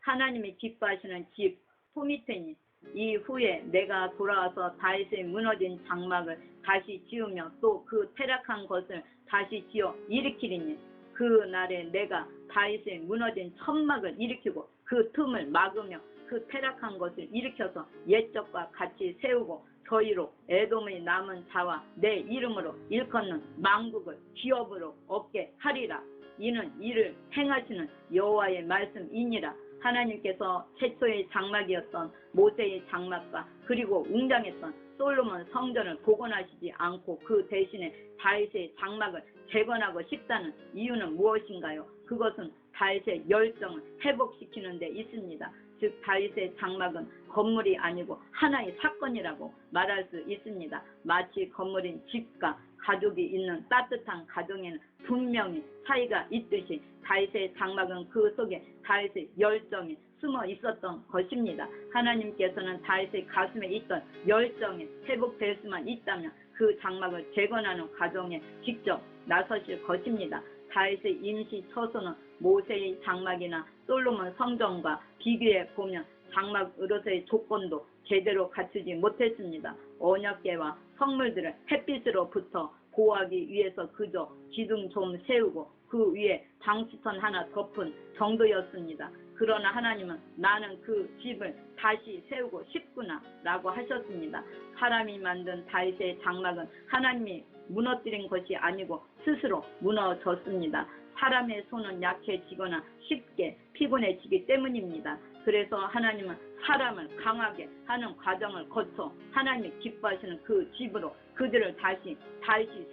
하나님이 기뻐하시는 집 포미테니 이후에 내가 돌아와서 다윗의 무너진 장막을 다시 지으며 또 그 퇴락한 것을 다시 지어 일으키리니 그날에 내가 다윗의 무너진 천막을 일으키고 그 틈을 막으며 그 퇴락한 것을 일으켜서 옛적과 같이 세우고 저희로 에돔의 남은 자와 내 이름으로 일컫는 만국을 기업으로 얻게 하리라. 이는 이를 행하시는 여호와의 말씀이니라. 하나님께서 최초의 장막이었던 모세의 장막과 그리고 웅장했던 솔로몬 성전을 복원하시지 않고 그 대신에 다윗의 장막을 재건하고 싶다는 이유는 무엇인가요? 그것은 다윗의 열정을 회복시키는 데 있습니다. 즉 다윗의 장막은 건물이 아니고 하나의 사건이라고 말할 수 있습니다. 마치 건물인 집과 가족이 있는 따뜻한 가정에는 분명히 차이가 있듯이 다윗의 장막은 그 속에 다윗의 열정이 숨어 있었던 것입니다. 하나님께서는 다윗의 가슴에 있던 열정이 회복될 수만 있다면 그 장막을 재건하는 과정에 직접 나서실 것입니다. 다윗의 임시 처소는 모세의 장막이나 솔로몬 성전과 비교해 보면 장막으로서의 조건도 제대로 갖추지 못했습니다. 언약궤와 성물들을 햇빛으로부터 보호하기 위해서 그저 기둥 좀 세우고 그 위에 방수선 하나 덮은 정도였습니다. 그러나 하나님은 나는 그 집을 다시 세우고 싶구나 라고 하셨습니다. 사람이 만든 다윗의 장막은 하나님이 무너뜨린 것이 아니고 스스로 무너졌습니다. 사람의 손은 약해지거나 쉽게 피곤해지기 때문입니다. 그래서 하나님은 사람을 강하게 하는 과정을 거쳐 하나님이 기뻐하시는 그 집으로 그들을 다시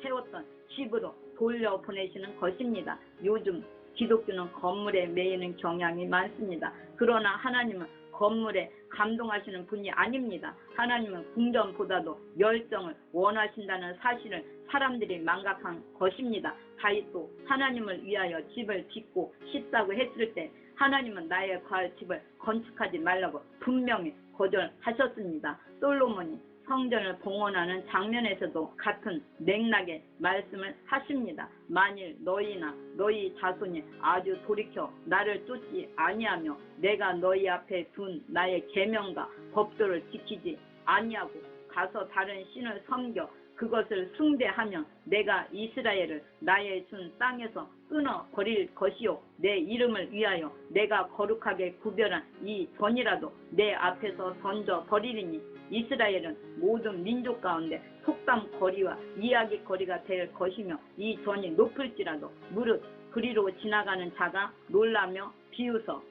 세웠던 집으로 돌려보내시는 것입니다. 요즘 기독교는 건물에 매이는 경향이 많습니다. 그러나 하나님은 건물에 감동하시는 분이 아닙니다. 하나님은 궁전보다도 열정을 원하신다는 사실을 사람들이 망각한 것입니다. 다윗도 하나님을 위하여 집을 짓고 싶다고 했을 때 하나님은 나의 거할 집을 건축하지 말라고 분명히 거절하셨습니다. 솔로몬이 성전을 봉헌하는 장면에서도 같은 맥락의 말씀을 하십니다. 만일 너희나 너희 자손이 아주 돌이켜 나를 쫓지 아니하며 내가 너희 앞에 둔 나의 계명과 법도를 지키지 아니하고 가서 다른 신을 섬겨 그것을 숭배하면 내가 이스라엘을 나의 준 땅에서 끊어버릴 것이요 내 이름을 위하여 내가 거룩하게 구별한 이 전이라도 내 앞에서 던져버리리니 이스라엘은 모든 민족 가운데 속담거리와 이야기거리가 될 것이며 이 전이 높을지라도 무릇 그리로 지나가는 자가 놀라며 비웃어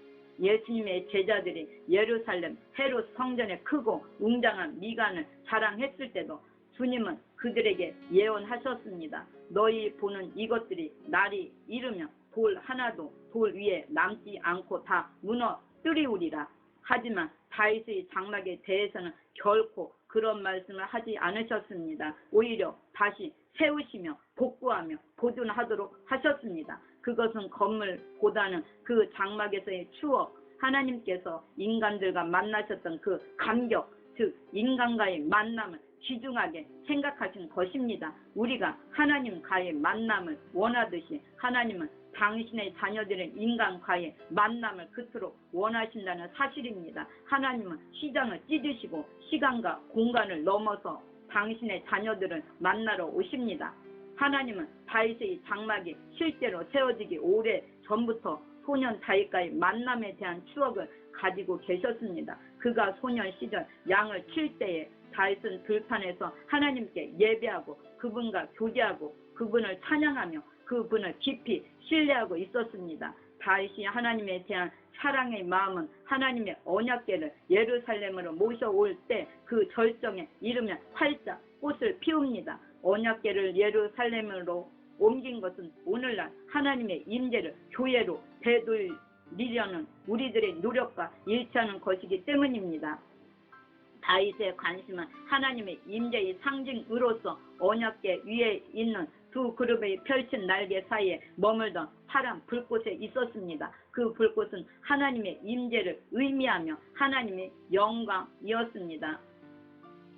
예수님의 제자들이 예루살렘 헤롯 성전에 크고 웅장한 미간을 자랑했을 때도 주님은 그들에게 예언하셨습니다. 너희 보는 이것들이 날이 이르면 돌 하나도 돌 위에 남지 않고 다 무너뜨리우리라. 하지만 다윗의 장막에 대해서는 결코 그런 말씀을 하지 않으셨습니다. 오히려 다시 세우시며 복구하며 보존하도록 하셨습니다. 그것은 건물보다는 그 장막에서의 추억, 하나님께서 인간들과 만나셨던 그 감격, 즉 인간과의 만남을 귀중하게 생각하신 것입니다. 우리가 하나님과의 만남을 원하듯이 하나님은 당신의 자녀들의 인간과의 만남을 그토록 원하신다는 사실입니다. 하나님은 시장을 찢으시고 시간과 공간을 넘어서 당신의 자녀들을 만나러 오십니다. 하나님은 다윗의 장막이 실제로 세워지기 오래 전부터 소년 다윗과의 만남에 대한 추억을 가지고 계셨습니다. 그가 소년 시절 양을 칠 때에 다윗은 들판에서 하나님께 예배하고 그분과 교제하고 그분을 찬양하며 그분을 깊이 신뢰하고 있었습니다. 다윗이 하나님에 대한 사랑의 마음은 하나님의 언약궤를 예루살렘으로 모셔올 때 그 절정에 이르면 활짝 꽃을 피웁니다. 언약궤를 예루살렘으로 옮긴 것은 오늘날 하나님의 임재를 교회로 되돌리려는 우리들의 노력과 일치하는 것이기 때문입니다. 다윗의 관심은 하나님의 임재의 상징으로서 언약궤 위에 있는 두 그룹의 펼친 날개 사이에 머물던 파란 불꽃에 있었습니다. 그 불꽃은 하나님의 임재를 의미하며 하나님의 영광이었습니다.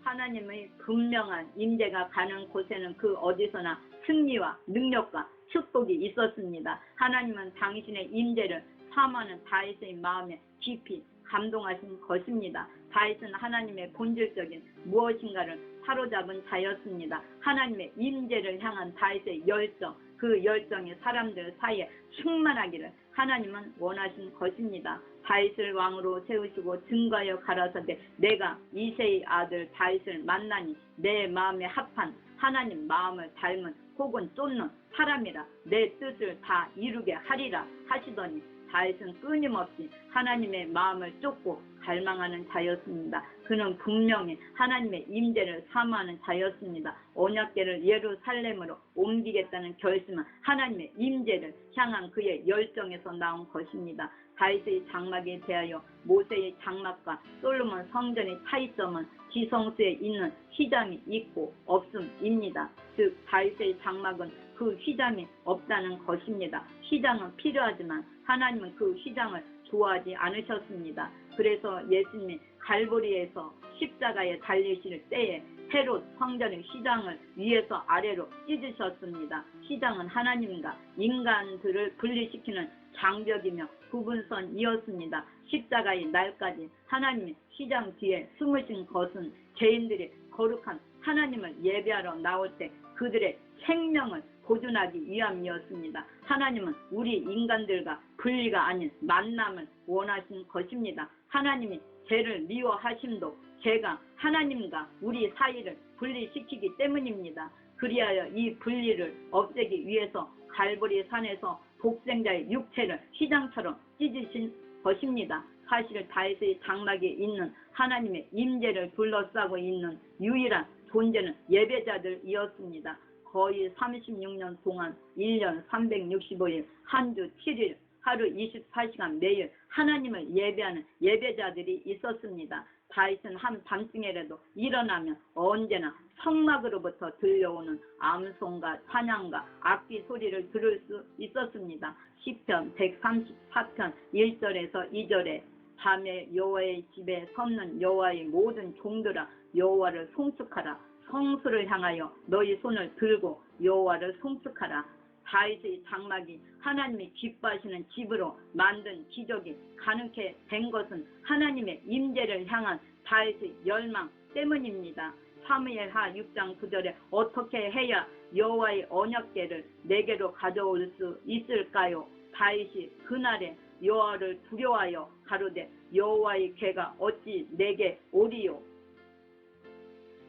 하나님의 분명한 임재가 가는 곳에는 그 어디서나 승리와 능력과 축복이 있었습니다. 하나님은 당신의 임재를 사마는 다윗의 마음에 깊이 감동하신 것입니다. 다윗은 하나님의 본질적인 무엇인가를 사로잡은 자였습니다. 하나님의 임재를 향한 다윗의 열정, 그 열정이 사람들 사이에 충만하기를 하나님은 원하신 것입니다. 다윗을 왕으로 세우시고 증거하여 가라사대 내가 이새의 아들 다윗을 만나니 내 마음에 합한 하나님 마음을 닮은 혹은 쫓는 사람이라 내 뜻을 다 이루게 하리라 하시더니 다윗은 끊임없이 하나님의 마음을 쫓고 갈망하는 자였습니다. 그는 분명히 하나님의 임재를 사모하는 자였습니다. 언약궤를 예루살렘으로 옮기겠다는 결심은 하나님의 임재를 향한 그의 열정에서 나온 것입니다. 다윗의 장막에 대하여 모세의 장막과 솔로몬 성전의 차이점은 지성소에 있는 휘장이 있고 없음입니다. 즉 다윗의 장막은 그 휘장이 없다는 것입니다. 휘장은 필요하지만 하나님은 그 휘장을 좋아하지 않으셨습니다. 그래서 예수님이 갈보리에서 십자가에 달리실 때에 헤롯 성전의 휘장을 위에서 아래로 찢으셨습니다. 휘장은 하나님과 인간들을 분리시키는 장벽이며 구분선이었습니다. 십자가의 날까지 하나님이 휘장 뒤에 숨으신 것은 죄인들이 거룩한 하나님을 예배하러 나올 때 그들의 생명을 보존하기 위함이었습니다. 하나님은 우리 인간들과 분리가 아닌 만남을 원하신 것입니다. 하나님이 죄를 미워하심도 죄가 하나님과 우리 사이를 분리시키기 때문입니다. 그리하여 이 분리를 없애기 위해서 갈보리 산에서 독생자의 육체를 휘장처럼 찢으신 것입니다. 사실 다윗의 장막에 있는 하나님의 임재를 둘러싸고 있는 유일한 존재는 예배자들이었습니다. 거의 36년 동안 1년 365일 한 주 7일 하루 24시간 매일 하나님을 예배하는 예배자들이 있었습니다. 다윗은 한 밤중에라도 일어나면 언제나 성막으로부터 들려오는 암송과 찬양과 악기 소리를 들을 수 있었습니다. 시편 134편 1절에서 2절에 밤에 여호와의 집에 섰는 여호와의 모든 종들아 여호와를 송축하라. 성수를 향하여 너희 손을 들고 여호와를 송축하라. 다윗의 장막이 하나님이 기뻐하시는 집으로 만든 기적이 가능케 된 것은 하나님의 임재를 향한 다윗의 열망 때문입니다. 사무엘하 6장 9절에 어떻게 해야 여호와의 언약궤를 내게로 가져올 수 있을까요? 다윗이 그날에 여호와를 두려워하여 가로되 여호와의 궤가 어찌 내게 오리요?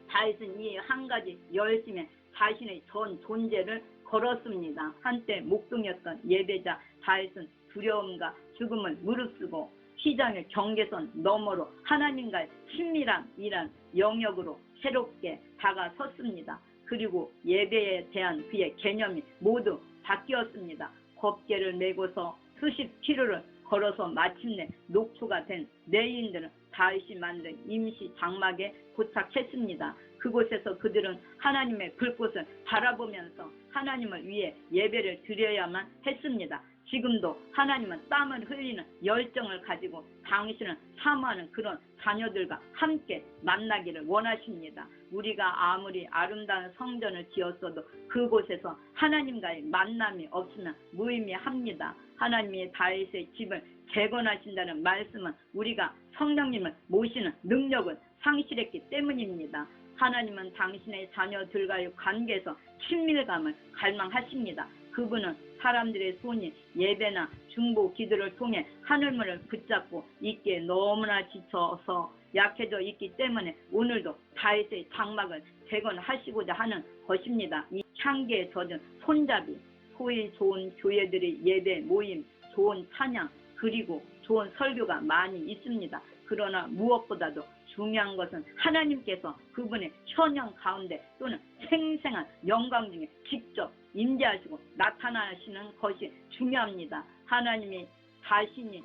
다윗은 이 한 가지 열심에 자신의 전 존재를 걸었습니다. 한때 목동이었던 예배자 다윗은 두려움과 죽음을 무릅쓰고 휘장의 경계선 너머로 하나님과의 친밀함이란 영역으로 새롭게 다가섰습니다. 그리고 예배에 대한 그의 개념이 모두 바뀌었습니다. 곱개를 메고서 수십 킬로를 걸어서 마침내 녹초가 된 레인들은 다윗이 만든 임시 장막에 도착했습니다. 그곳에서 그들은 하나님의 불꽃을 바라보면서 하나님을 위해 예배를 드려야만 했습니다. 지금도 하나님은 땀을 흘리는 열정을 가지고 당신을 사모하는 그런 자녀들과 함께 만나기를 원하십니다. 우리가 아무리 아름다운 성전을 지었어도 그곳에서 하나님과의 만남이 없으면 무의미합니다. 하나님이 다윗의 집을 재건하신다는 말씀은 우리가 성령님을 모시는 능력을 상실했기 때문입니다. 하나님은 당신의 자녀들과의 관계에서 친밀감을 갈망하십니다. 그분은 사람들의 손이 예배나 중보 기도를 통해 하늘문을 붙잡고 있기에 너무나 지쳐서 약해져 있기 때문에 오늘도 다윗의 장막을 재건하시고자 하는 것입니다. 이 향기에 젖은 손잡이, 소위 좋은 교회들의 예배 모임, 좋은 찬양, 그리고 좋은 설교가 많이 있습니다. 그러나 무엇보다도 중요한 것은 하나님께서 그분의 현영 가운데 또는 생생한 영광 중에 직접 임재하시고 나타나시는 것이 중요합니다. 하나님이 자신이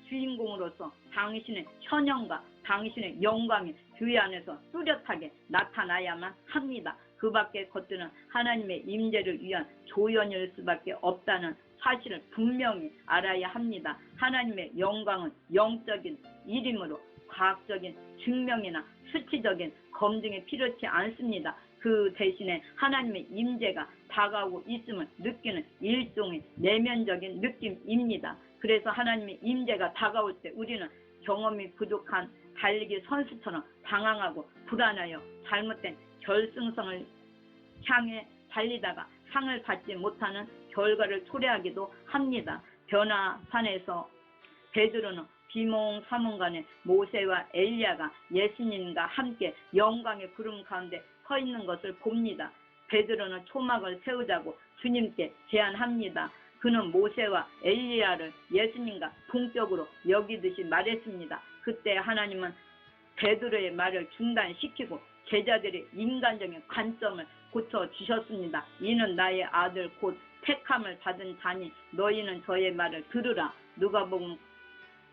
주인공으로서 당신의 현영과 당신의 영광이 교회 안에서 뚜렷하게 나타나야만 합니다. 그 밖의 것들은 하나님의 임재를 위한 조연일 수밖에 없다는 사실을 분명히 알아야 합니다. 하나님의 영광은 영적인 일이므로 과학적인 증명이나 수치적인 검증이 필요치 않습니다. 그 대신에 하나님의 임재가 다가오고 있음을 느끼는 일종의 내면적인 느낌입니다. 그래서 하나님의 임재가 다가올 때 우리는 경험이 부족한 달리기 선수처럼 방황하고 불안하여 잘못된 결승선을 향해 달리다가 상을 받지 못하는 결과를 초래하기도 합니다. 변화산에서 베드로는 비몽사몽간에 모세와 엘리야가 예수님과 함께 영광의 구름 가운데 서 있는 것을 봅니다. 베드로는 초막을 세우자고 주님께 제안합니다. 그는 모세와 엘리야를 예수님과 동격으로 여기듯이 말했습니다. 그때 하나님은 베드로의 말을 중단시키고 제자들의 인간적인 관점을 고쳐주셨습니다. 이는 나의 아들 곧 택함을 받은 자니 너희는 저의 말을 들으라. 누가복음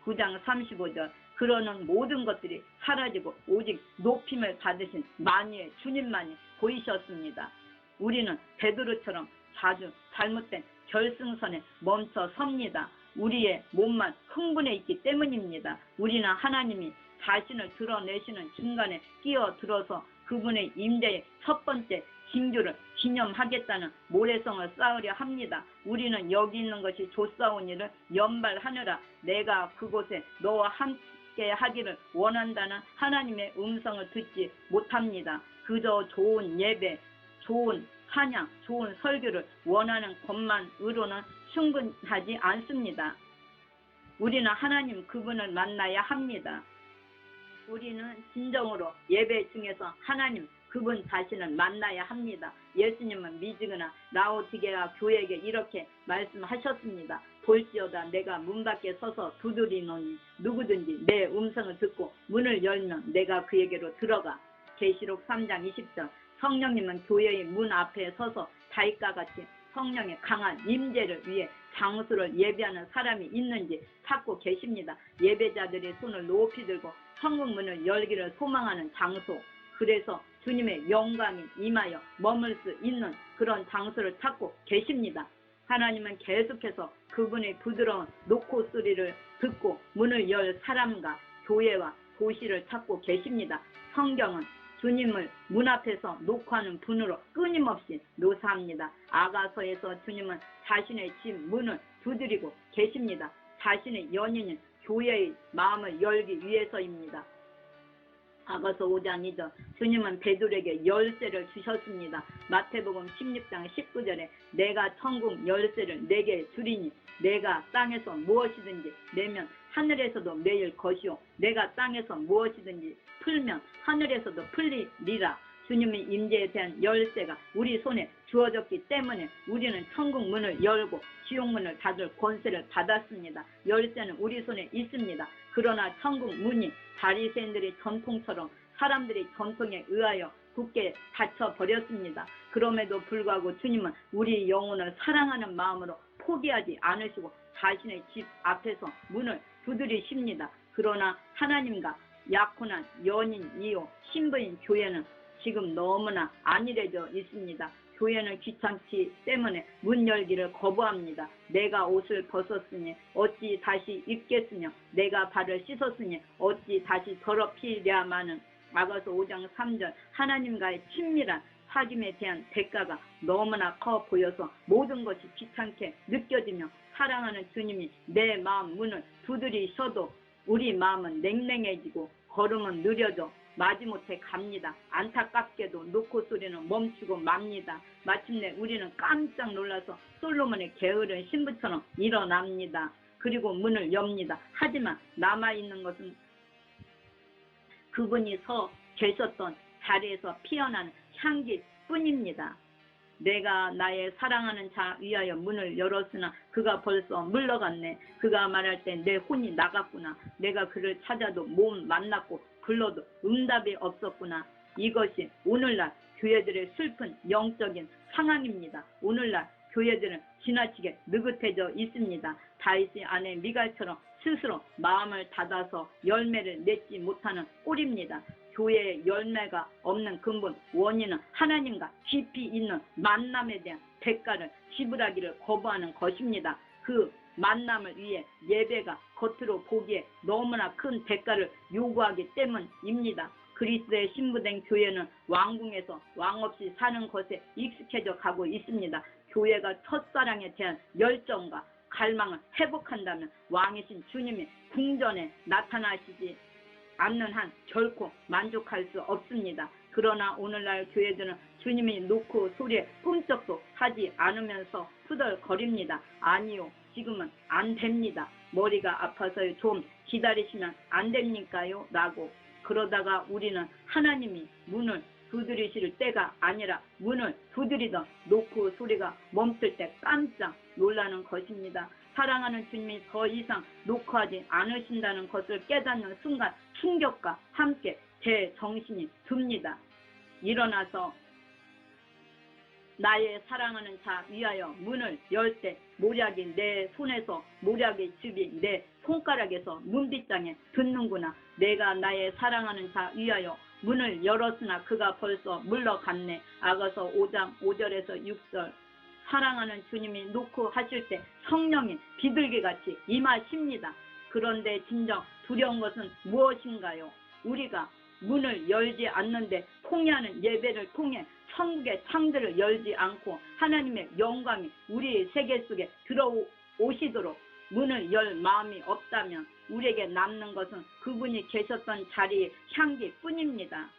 9장 35절. 그러는 모든 것들이 사라지고 오직 높임을 받으신 만유의 주님만이 보이셨습니다. 우리는 베드로처럼 자주 잘못된 결승선에 멈춰 섭니다. 우리의 몸만 흥분해 있기 때문입니다. 우리는 하나님이 자신을 드러내시는 중간에 끼어들어서 그분의 임재의 첫 번째 징조를 기념하겠다는 모래성을 쌓으려 합니다. 우리는 여기 있는 것이 좋사온 일을 연발하느라 내가 그곳에 너와 함께 하기를 원한다는 하나님의 음성을 듣지 못합니다. 그저 좋은 예배, 좋은 찬양, 좋은 설교를 원하는 것만으로는 충분하지 않습니다. 우리는 하나님 그분을 만나야 합니다. 우리는 진정으로 예배 중에서 하나님 그분 자신을 만나야 합니다. 예수님은 미지근한 라오디게아 교회에게 이렇게 말씀하셨습니다. 볼지어다 내가 문 밖에 서서 두드리노니 누구든지 내 음성을 듣고 문을 열면 내가 그에게로 들어가. 계시록 3장 20절. 성령님은 교회의 문 앞에 서서 다윗과 같이 성령의 강한 임재를 위해 장소를 예배하는 사람이 있는지 찾고 계십니다. 예배자들이 손을 높이 들고 천국문을 열기를 소망하는 장소, 그래서 주님의 영광이 임하여 머물 수 있는 그런 장소를 찾고 계십니다. 하나님은 계속해서 그분의 부드러운 노코 소리를 듣고 문을 열 사람과 교회와 도시를 찾고 계십니다. 성경은 주님을 문 앞에서 녹화하는 분으로 끊임없이 묘사합니다. 아가서에서 주님은 자신의 집 문을 두드리고 계십니다. 자신의 연인인 교회의 마음을 열기 위해서입니다. 아가서 5장 2절. 주님은 베드로에게 열쇠를 주셨습니다. 마태복음 16장 19절에 내가 천국 열쇠를 내게 주리니 내가 땅에서 무엇이든지 내면 하늘에서도 매일 것이요 내가 땅에서 무엇이든지 풀면 하늘에서도 풀리리라. 주님의 임재에 대한 열쇠가 우리 손에 주어졌기 때문에 우리는 천국 문을 열고 지옥 문을 닫을 권세를 받았습니다. 열쇠는 우리 손에 있습니다. 그러나 천국 문이 바리새인들의 전통처럼 사람들의 전통에 의하여 굳게 닫혀버렸습니다. 그럼에도 불구하고 주님은 우리 영혼을 사랑하는 마음으로 포기하지 않으시고 자신의 집 앞에서 문을 두드리십니다. 그러나 하나님과 약혼한 연인이요 신부인 교회는 지금 너무나 안일해져 있습니다. 교회는 귀찮기 때문에 문 열기를 거부합니다. 내가 옷을 벗었으니 어찌 다시 입겠으며 내가 발을 씻었으니 어찌 다시 더럽히랴마는. 아가서 5장 3절. 하나님과의 친밀한 사귐에 대한 대가가 너무나 커 보여서 모든 것이 귀찮게 느껴지며 사랑하는 주님이 내 마음 문을 두드리셔도 우리 마음은 냉랭해지고 걸음은 느려져 마지못해 갑니다. 안타깝게도 노코 소리는 멈추고 맙니다. 마침내 우리는 깜짝 놀라서 솔로몬의 게으른 신부처럼 일어납니다. 그리고 문을 엽니다. 하지만 남아있는 것은 그분이 서 계셨던 자리에서 피어나는 향기뿐입니다. 내가 나의 사랑하는 자 위하여 문을 열었으나 그가 벌써 물러갔네. 그가 말할 때 내 혼이 나갔구나. 내가 그를 찾아도 못 만났고 불러도 응답이 없었구나. 이것이 오늘날 교회들의 슬픈 영적인 상황입니다. 오늘날 교회들은 지나치게 느긋해져 있습니다. 다윗의 아내 미갈처럼 스스로 마음을 닫아서 열매를 맺지 못하는 꼴입니다. 교회에 열매가 없는 근본 원인은 하나님과 깊이 있는 만남에 대한 대가를 지불하기를 거부하는 것입니다. 그 만남을 위해 예배가 겉으로 보기에 너무나 큰 대가를 요구하기 때문입니다. 그리스도의 신부된 교회는 왕궁에서 왕 없이 사는 것에 익숙해져 가고 있습니다. 교회가 첫사랑에 대한 열정과 갈망을 회복한다면 왕이신 주님이 궁전에 나타나시지 않는 한 결코 만족할 수 없습니다. 그러나 오늘날 교회들은 주님이 놓고 소리에 꿈쩍도 하지 않으면서 후덜거립니다. 아니요, 지금은 안 됩니다. 머리가 아파서요. 좀 기다리시면 안 됩니까요? 라고. 그러다가 우리는 하나님이 문을 두드리실 때가 아니라 문을 두드리던 놓고 소리가 멈출 때 깜짝 놀라는 것입니다. 사랑하는 주님이 더 이상 놓고하지 않으신다는 것을 깨닫는 순간 충격과 함께 제 정신이 듭니다. 일어나서 나의 사랑하는 자 위하여 문을 열 때 모략이 내 손에서 모략의 즙이 내 손가락에서 눈빗장에 듣는구나. 내가 나의 사랑하는 자 위하여 문을 열었으나 그가 벌써 물러갔네. 아가서 5장 5절에서 6절. 사랑하는 주님이 놓고 하실 때 성령이 비둘기같이 임하십니다. 그런데 진정 두려운 것은 무엇인가요? 우리가 문을 열지 않는데 통해하는 예배를 통해 천국의 창들을 열지 않고 하나님의 영광이 우리의 세계 속에 들어오시도록 문을 열 마음이 없다면 우리에게 남는 것은 그분이 계셨던 자리의 향기뿐입니다.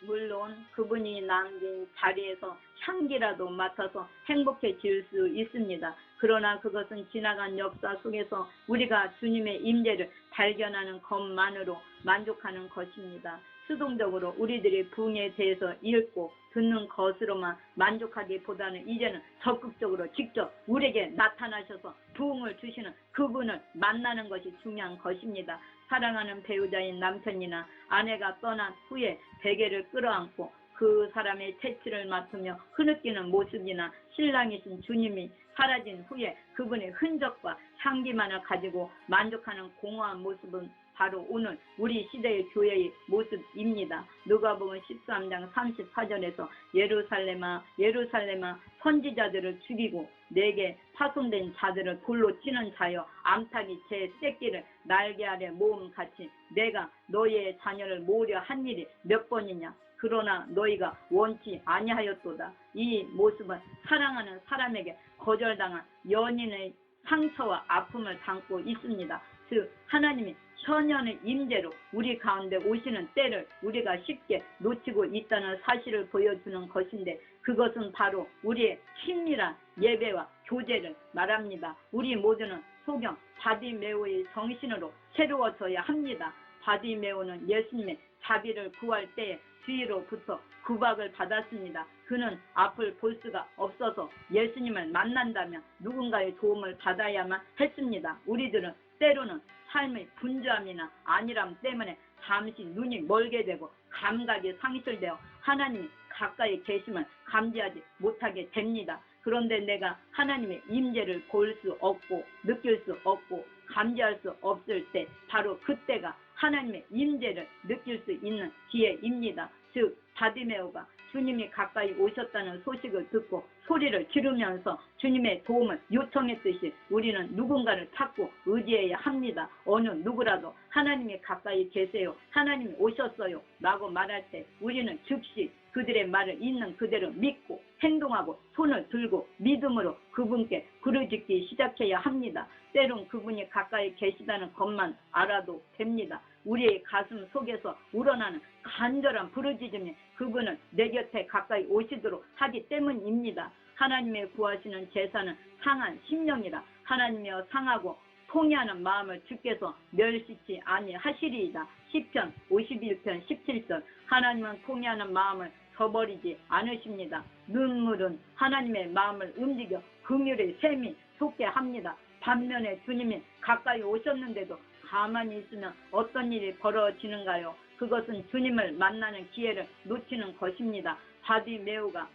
물론 그분이 남긴 자리에서 향기라도 맡아서 행복해질 수 있습니다. 그러나 그것은 지나간 역사 속에서 우리가 주님의 임재를 발견하는 것만으로 만족하는 것입니다. 수동적으로 우리들이 부흥에 대해서 읽고 듣는 것으로만 만족하기보다는 이제는 적극적으로 직접 우리에게 나타나셔서 부흥을 주시는 그분을 만나는 것이 중요한 것입니다. 사랑하는 배우자인 남편이나 아내가 떠난 후에 베개를 끌어안고 그 사람의 채취를 맡으며 흐느끼는 모습이나 신랑이신 주님이 사라진 후에 그분의 흔적과 향기만을 가지고 만족하는 공허한 모습은 바로 오늘 우리 시대의 교회의 모습입니다. 누가복음 13장 34절에서 예루살렘아 예루살렘아 선지자들을 죽이고 내게 파손된 자들을 돌로 치는 자여 암탉이 제 새끼를 날개 아래 모음같이 내가 너희의 자녀를 모으려 한 일이 몇 번이냐. 그러나 너희가 원치 아니하였도다. 이 모습은 사랑하는 사람에게 거절당한 연인의 상처와 아픔을 담고 있습니다. 즉 하나님이 천연의 임재로 우리 가운데 오시는 때를 우리가 쉽게 놓치고 있다는 사실을 보여주는 것인데 그것은 바로 우리의 친밀한 예배와 교제를 말합니다. 우리 모두는 소경 바디메오의 정신으로 새로워져야 합니다. 바디메오는 예수님의 자비를 구할 때에 주위로부터 구박을 받았습니다. 그는 앞을 볼 수가 없어서 예수님을 만난다면 누군가의 도움을 받아야만 했습니다. 우리들은 때로는 삶의 분주함이나 안일함 때문에 잠시 눈이 멀게 되고 감각이 상실되어 하나님이 가까이 계심을 감지하지 못하게 됩니다. 그런데 내가 하나님의 임재를 볼 수 없고 느낄 수 없고 감지할 수 없을 때 바로 그때가 하나님의 임재를 느낄 수 있는 기회입니다. 즉 바디메오가 주님이 가까이 오셨다는 소식을 듣고 소리를 지르면서 주님의 도움을 요청했듯이 우리는 누군가를 찾고 의지해야 합니다. 어느 누구라도 하나님이 가까이 계세요, 하나님이 오셨어요 라고 말할 때 우리는 즉시 그들의 말을 있는 그대로 믿고 행동하고 손을 들고 믿음으로 그분께 부르짖기 시작해야 합니다. 때론 그분이 가까이 계시다는 것만 알아도 됩니다. 우리의 가슴 속에서 우러나는 간절한 부르짖음이 그분은 내 곁에 가까이 오시도록 하기 때문입니다. 하나님의 구하시는 제사는 상한 심령이라 하나님이여 상하고 통회하는 마음을 주께서 멸시치 아니하시리이다. 시편 51편 17절. 하나님은 통회하는 마음을 저버리지 않으십니다. 눈물은 하나님의 마음을 움직여 긍휼의 샘이 솟게 합니다. 반면에 주님이 가까이 오셨는데도 가만히 있으면 어떤 일이 벌어지는가요? 그것은 주님을 만나는 기회를 놓치는 것입니다. 바디메오가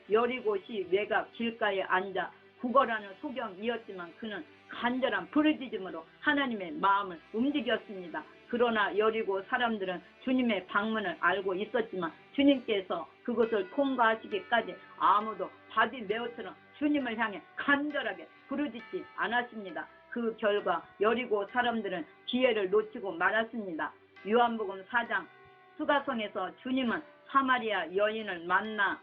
여리고시 외곽 길가에 앉아 구걸하는 소경이었지만 그는 간절한 부르짖음으로 하나님의 마음을 움직였습니다. 그러나 여리고 사람들은 주님의 방문을 알고 있었지만 주님께서 그것을 통과하시기까지 아무도 바디메오처럼 주님을 향해 간절하게 부르짖지 않았습니다. 그 결과 여리고 사람들은 기회를 놓치고 말았습니다. 요한복음 4장 수가성에서 주님은 사마리아 여인을 만나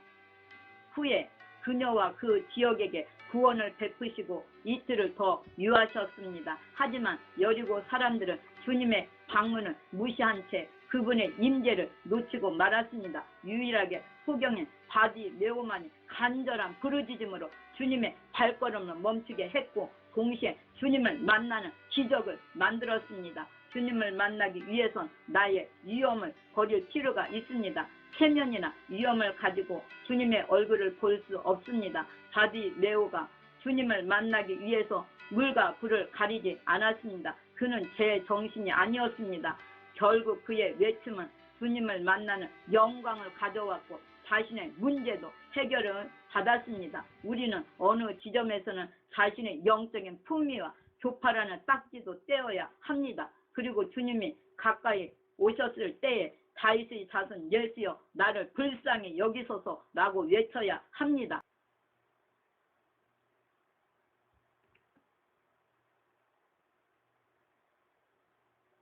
후에 그녀와 그 지역에게 구원을 베푸시고 이틀을 더 유하셨습니다. 하지만 여리고 사람들은 주님의 방문을 무시한 채 그분의 임재를 놓치고 말았습니다. 유일하게 소경인 바디메오만이 간절한 부르짖음으로 주님의 발걸음을 멈추게 했고 동시에 주님을 만나는 기적을 만들었습니다. 주님을 만나기 위해선 나의 위험을 버릴 필요가 있습니다. 체면이나 위험을 가지고 주님의 얼굴을 볼 수 없습니다. 바디메오가 주님을 만나기 위해서 물과 불을 가리지 않았습니다. 그는 제 정신이 아니었습니다. 결국 그의 외침은 주님을 만나는 영광을 가져왔고 자신의 문제도 해결을 받았습니다. 우리는 어느 지점에서는 자신의 영적인 풍미와 교파라는 딱지도 떼어야 합니다. 그리고 주님이 가까이 오셨을 때에 다윗의 자손 예수여 나를 불쌍히 여기소서라고 외쳐야 합니다.